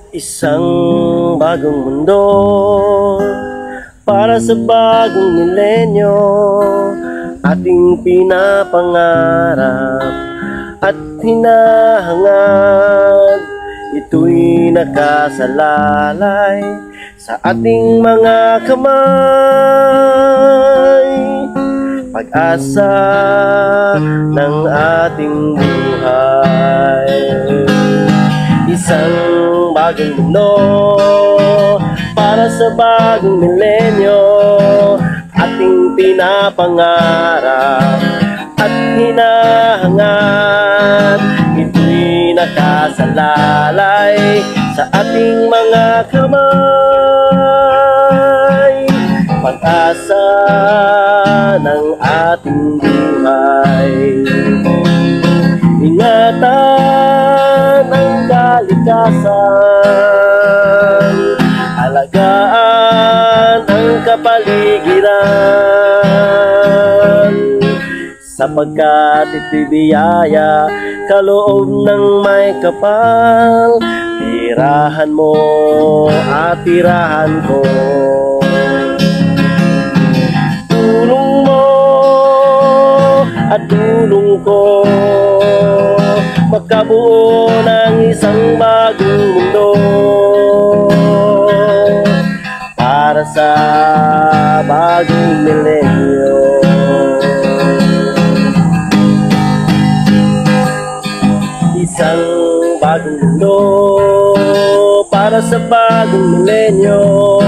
Isang bagong mundo para sa bagong milenyo, ating pinapangarap at hinahangad. Ito'y nakasalalay sa ating mga kamay, pag-asa ng ating buhay. Isang bagong mundo para sa bagong milenyo, ating pinapangarap at hinahangad. Ito'y nakasalalay sa ating mga kamay, pag-asa ng ating buhay. Ingatan ang kalikasan, alagaan ang kapaligiran, sapagkat ito'y biyaya, kaloob ng may kapal. Tirahan mo at tirahan ko, tulong mo at tulong ko, magkabuo ng isang bagong mundo para sa bagong milenyo. Isang bagong mundo para sa bagong milenyo,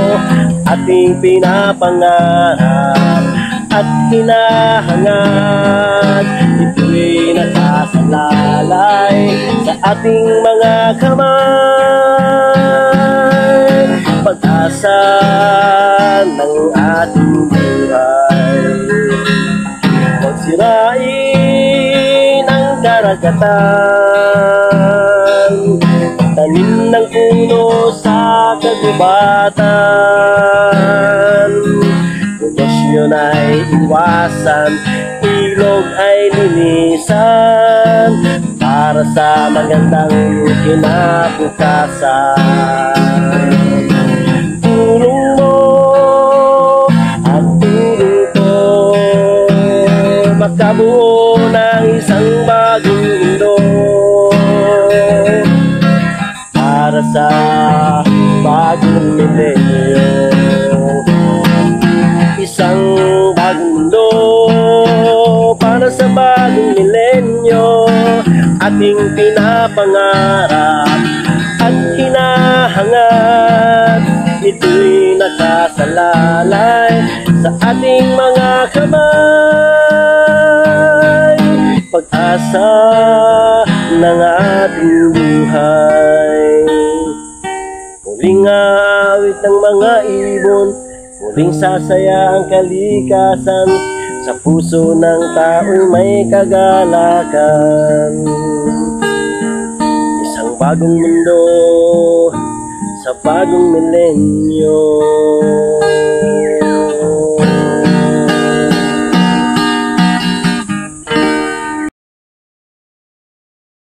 ating pinapangarap at hinahangad. Ito'y nakasalalay sa ating mga kamay, pag-asa ng ating buhay. Huwag sirain ang karagatan, tanim ng puno sa kagubatan. Polusyon ay iwasan, ilog ay linisan, para sa magandang kinabukasan. Tulong mo at tulong ko, magkabuo ng isang bagong mundo para sa bagong milenyo. Isang bagong mundo para sa bagong milenyo, ating pinapangarap at hinahangad. Ito'y nakasalalay sa ating mga kamay, pag-asa ng ating buhay. Muling awit ng mga ibon, muling sasaya ang kalikasan, sa puso ng tao'y may kagalakan. Isang bagong mundo sa bagong milenyo.